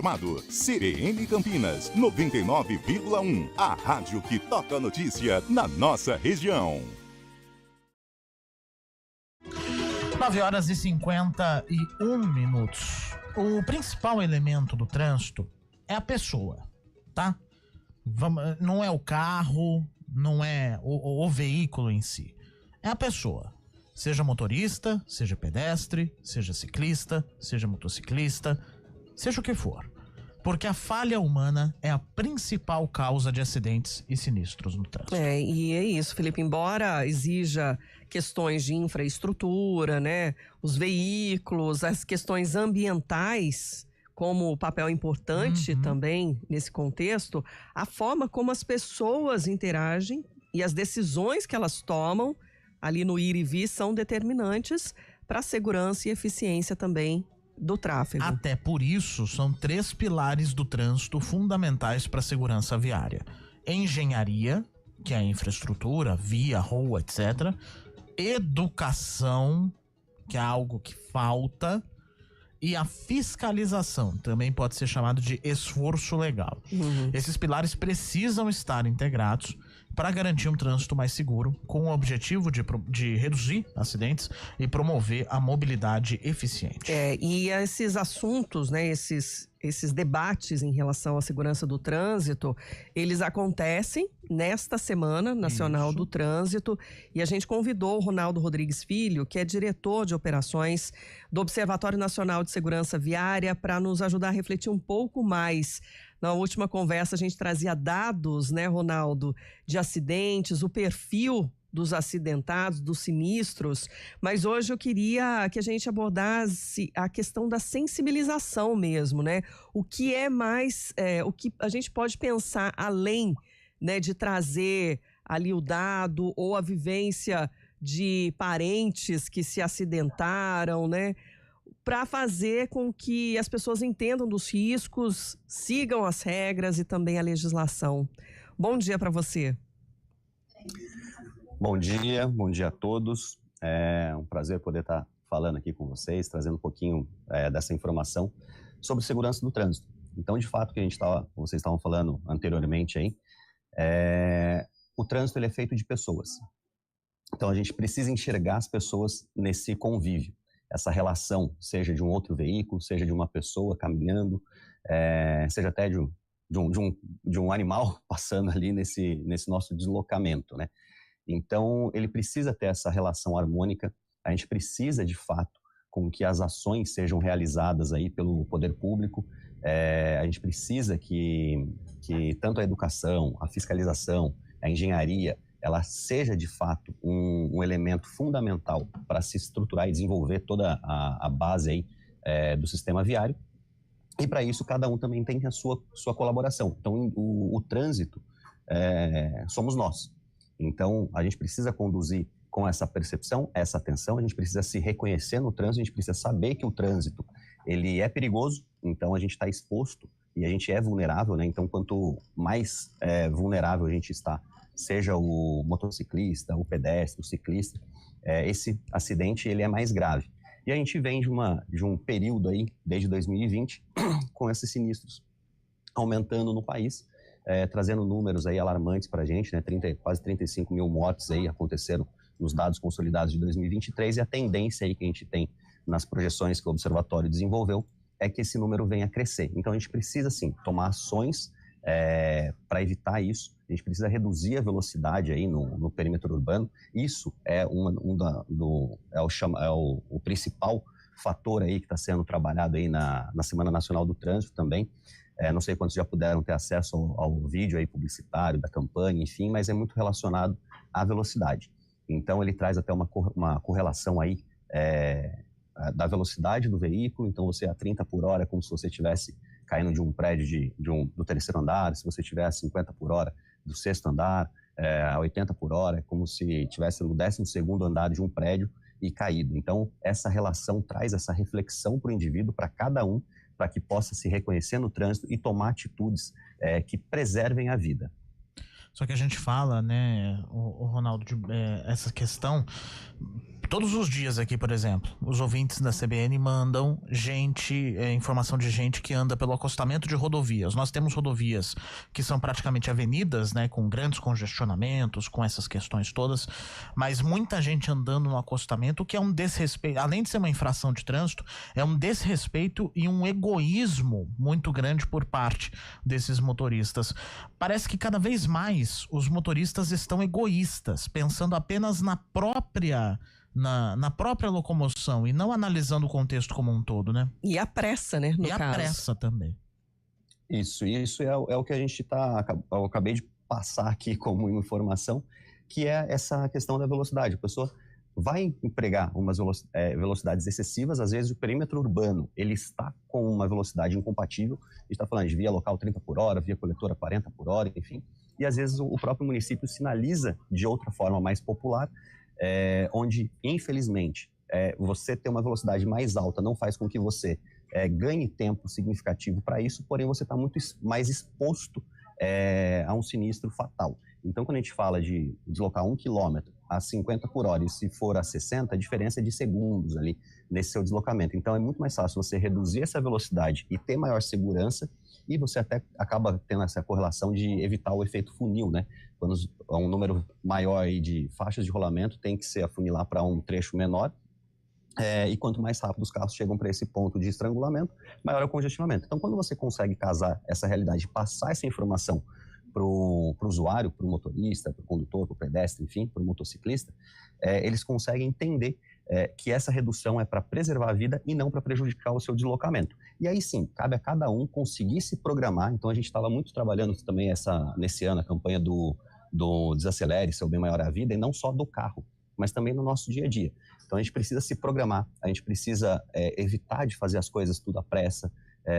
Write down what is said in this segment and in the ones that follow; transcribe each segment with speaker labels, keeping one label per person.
Speaker 1: Informado. CBN Campinas, 99,1. A rádio que toca a notícia na nossa região.
Speaker 2: 9h51. O principal elemento do trânsito é a pessoa, tá? Não é o carro, não é o veículo em si. É a pessoa. Seja motorista, seja pedestre, seja ciclista, seja motociclista, seja o que for. Porque a falha humana é a principal causa de acidentes e sinistros no trânsito.
Speaker 3: E é isso, Felipe. Embora exija questões de infraestrutura, né? Os veículos, as questões ambientais, como papel importante também nesse contexto, a forma como as pessoas interagem e as decisões que elas tomam ali no ir e vir são determinantes para a segurança e eficiência também do tráfego.
Speaker 2: Até por isso, são 3 pilares do trânsito fundamentais para a segurança viária: engenharia, que é a infraestrutura, via, rua, etc. Educação, que é algo que falta. E a fiscalização, também pode ser chamado de esforço legal. Esses pilares precisam estar integrados para garantir um trânsito mais seguro, com o objetivo de reduzir acidentes e promover a mobilidade eficiente.
Speaker 3: E esses assuntos, né, esses debates em relação à segurança do trânsito, eles acontecem nesta Semana Nacional do Trânsito, e a gente convidou o Ronaldo Rodrigues Filho, que é diretor de operações do Observatório Nacional de Segurança Viária, para nos ajudar a refletir um pouco mais. Na última conversa a gente trazia dados, né, Ronaldo, de acidentes, o perfil dos acidentados, dos sinistros, mas hoje eu queria que a gente abordasse a questão da sensibilização mesmo, né? O que é mais, o que a gente pode pensar além, né, de trazer ali o dado ou a vivência de parentes que se acidentaram, né? Para fazer com que as pessoas entendam dos riscos, sigam as regras e também a legislação. Bom dia para você.
Speaker 4: Bom dia a todos. É um prazer poder estar falando aqui com vocês, trazendo um pouquinho dessa informação sobre segurança do trânsito. Então, de fato, que vocês estavam falando anteriormente aí, o trânsito ele é feito de pessoas. Então, a gente precisa enxergar as pessoas nesse convívio, essa relação, seja de um outro veículo, seja de uma pessoa caminhando, seja até de um animal passando ali nesse nosso deslocamento, né? Então, ele precisa ter essa relação harmônica. A gente precisa, de fato, com que as ações sejam realizadas aí pelo poder público. A gente precisa que tanto a educação, a fiscalização, a engenharia, ela seja, de fato, um elemento fundamental para se estruturar e desenvolver toda a base aí, do sistema viário. E, para isso, cada um também tem a sua colaboração. Então, o trânsito somos nós. Então, a gente precisa conduzir com essa percepção, essa atenção, a gente precisa se reconhecer no trânsito, a gente precisa saber que o trânsito, ele é perigoso, então a gente está exposto e a gente é vulnerável, né? Então, quanto mais vulnerável a gente está, seja o motociclista, o pedestre, o ciclista, esse acidente, ele é mais grave. E a gente vem de um período aí, desde 2020, com esses sinistros aumentando no país, trazendo números aí alarmantes para a gente, né? Quase 35 mil mortes aí aconteceram nos dados consolidados de 2023, e a tendência aí que a gente tem nas projeções que o Observatório desenvolveu é que esse número venha a crescer. Então a gente precisa, sim, tomar ações para evitar isso. A gente precisa reduzir a velocidade aí no perímetro urbano. Isso é o principal fator aí que está sendo trabalhado aí na Semana Nacional do Trânsito também. Não sei quantos já puderam ter acesso ao vídeo aí publicitário da campanha, enfim, mas é muito relacionado à velocidade. Então ele traz até uma correlação aí da velocidade do veículo. Então você a 30 por hora é como se você estivesse caindo de um prédio do terceiro andar. Se você estiver a 50 por hora do sexto andar, a 80 por hora é como se estivesse no 12º andar de um prédio e caído. Então essa relação traz essa reflexão para o indivíduo, para cada um, para que possa se reconhecer no trânsito e tomar atitudes que preservem a vida.
Speaker 2: Só que a gente fala, né, o Ronaldo, essa questão Todos os dias aqui, por exemplo, os ouvintes da CBN mandam informação de gente que anda pelo acostamento de rodovias. Nós temos rodovias que são praticamente avenidas, né, com grandes congestionamentos, com essas questões todas, mas muita gente andando no acostamento, o que é um desrespeito, além de ser uma infração de trânsito, é um desrespeito e um egoísmo muito grande por parte desses motoristas. Parece que cada vez mais os motoristas estão egoístas, pensando apenas na própria locomoção e não analisando o contexto como um todo, né?
Speaker 3: E a pressa, né, no caso.
Speaker 2: A pressa também.
Speaker 4: Isso é o que a gente eu acabei de passar aqui como informação, que é essa questão da velocidade. A pessoa vai empregar umas velocidades excessivas, às vezes o perímetro urbano, ele está com uma velocidade incompatível, a gente está falando de via local 30 por hora, via coletora 40 por hora, enfim, e às vezes o próprio município sinaliza de outra forma mais popular, onde, infelizmente, você ter uma velocidade mais alta não faz com que você ganhe tempo significativo para isso, porém você está muito mais exposto a um sinistro fatal. Então, quando a gente fala de deslocar 1 quilômetro a 50 por hora e se for a 60, a diferença é de segundos ali nesse seu deslocamento. Então, é muito mais fácil você reduzir essa velocidade e ter maior segurança, e você até acaba tendo essa correlação de evitar o efeito funil, né? Quando um número maior aí de faixas de rolamento tem que se afunilar para um trecho menor, e quanto mais rápido os carros chegam para esse ponto de estrangulamento, maior é o congestionamento. Então, quando você consegue casar essa realidade, passar essa informação para o usuário, para o motorista, para o condutor, para o pedestre, enfim, para o motociclista, eles conseguem entender que essa redução é para preservar a vida e não para prejudicar o seu deslocamento. E aí sim, cabe a cada um conseguir se programar. Então a gente estava muito trabalhando também nesse ano a campanha do Desacelere, Seu Bem Maior a Vida, e não só do carro, mas também no nosso dia a dia. Então a gente precisa se programar, a gente precisa evitar de fazer as coisas tudo à pressa.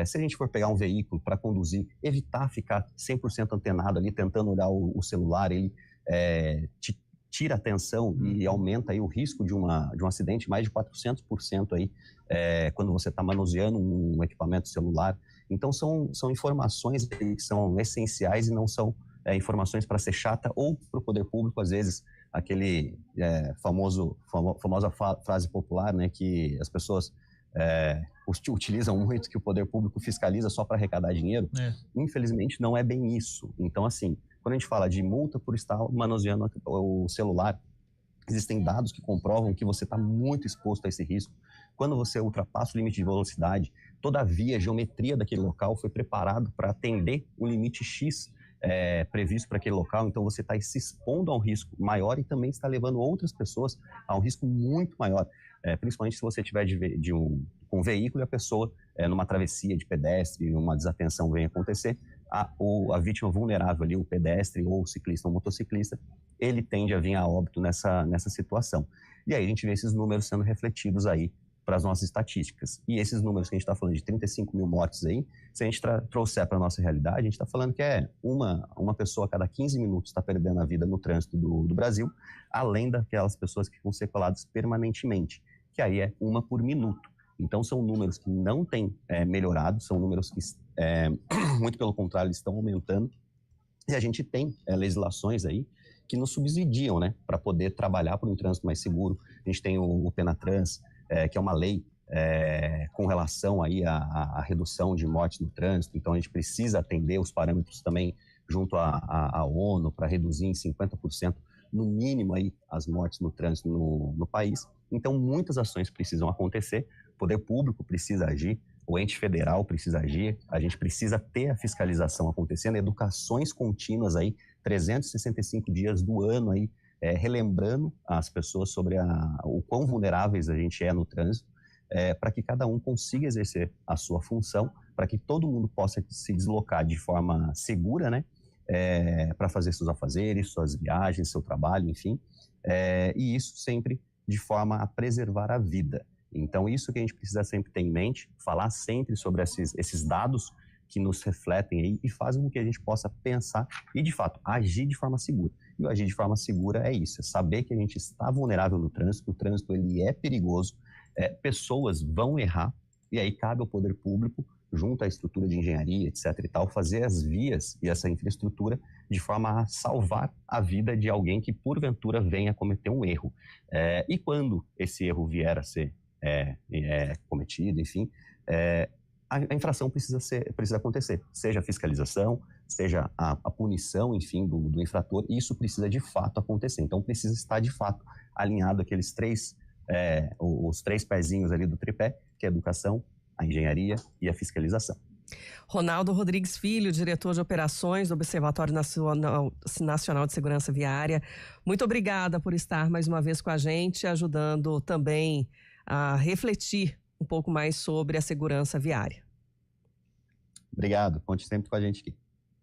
Speaker 4: Se a gente for pegar um veículo para conduzir, evitar ficar 100% antenado ali, tentando olhar o celular, ele te tira a atenção e aumenta aí o risco de um acidente mais de 400% aí, quando você está manuseando um equipamento celular. Então são informações que são essenciais e não são informações para ser chata ou para o poder público, às vezes, aquele famosa frase popular, né, que as pessoas utilizam muito, que o poder público fiscaliza só para arrecadar dinheiro. Infelizmente não é bem isso. Então, assim, quando a gente fala de multa por estar manuseando o celular, existem dados que comprovam que você está muito exposto a esse risco. Quando você ultrapassa o limite de velocidade, toda a via, a geometria daquele local foi preparado para atender o limite X previsto para aquele local. Então você está se expondo a um risco maior e também está levando outras pessoas a um risco muito maior. Principalmente se você tiver com um veículo e a pessoa numa travessia de pedestre, uma desatenção vem acontecer, a vítima vulnerável ali, o pedestre ou o ciclista ou motociclista, ele tende a vir a óbito nessa situação. E aí a gente vê esses números sendo refletidos aí para as nossas estatísticas. E esses números que a gente está falando de 35 mil mortes aí, se a gente trouxer para a nossa realidade, a gente está falando que uma pessoa a cada 15 minutos está perdendo a vida no trânsito do Brasil, além daquelas pessoas que ficam sequeladas permanentemente, que aí é uma por minuto. Então são números que não têm melhorado, são números que, muito pelo contrário, estão aumentando. E a gente tem legislações aí que nos subsidiam, né, para poder trabalhar por um trânsito mais seguro. A gente tem o Penatrans, que é uma lei com relação aí à redução de mortes no trânsito. Então a gente precisa atender os parâmetros também junto à ONU para reduzir em 50% no mínimo aí as mortes no trânsito no país. Então muitas ações precisam acontecer, o poder público precisa agir, o ente federal precisa agir, a gente precisa ter a fiscalização acontecendo, educações contínuas aí, 365 dias do ano aí, relembrando as pessoas sobre o quão vulneráveis a gente é no trânsito, para que cada um consiga exercer a sua função, para que todo mundo possa se deslocar de forma segura, né, para fazer seus afazeres, suas viagens, seu trabalho, enfim, e isso sempre de forma a preservar a vida. Então, isso que a gente precisa sempre ter em mente, falar sempre sobre esses dados que nos refletem aí e fazem com que a gente possa pensar e, de fato, agir de forma segura. E o agir de forma segura é isso, é saber que a gente está vulnerável no trânsito, o trânsito ele é perigoso, pessoas vão errar, e aí cabe ao poder público junto à estrutura de engenharia, etc. e tal, fazer as vias e essa infraestrutura de forma a salvar a vida de alguém que, porventura, venha cometer um erro. E quando esse erro vier a ser cometido, enfim, a infração precisa acontecer, seja a fiscalização, seja a punição, enfim, do infrator, e isso precisa de fato acontecer. Então precisa estar de fato alinhado aqueles os três pezinhos ali do tripé, que é a educação, a engenharia e a fiscalização.
Speaker 3: Ronaldo Rodrigues Filho, diretor de operações do Observatório Nacional de Segurança Viária, muito obrigada por estar mais uma vez com a gente, ajudando também a refletir um pouco mais sobre a segurança viária.
Speaker 4: Obrigado, conte sempre com a gente aqui.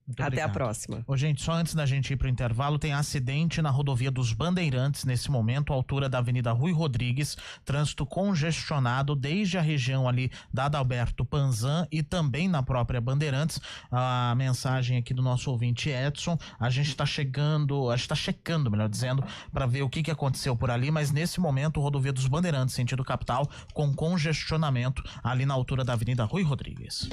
Speaker 2: Muito
Speaker 3: Até
Speaker 2: obrigado.
Speaker 3: a próxima.
Speaker 2: Ô, gente, só antes da gente ir pro intervalo, tem acidente na rodovia dos Bandeirantes, nesse momento, à altura da Avenida Rui Rodrigues, trânsito congestionado desde a região ali da Adalberto Panzan e também na própria Bandeirantes. A mensagem aqui do nosso ouvinte Edson, a gente tá checando, melhor dizendo, para ver o que aconteceu por ali, mas nesse momento, rodovia dos Bandeirantes, sentido capital, com congestionamento ali na altura da Avenida Rui Rodrigues.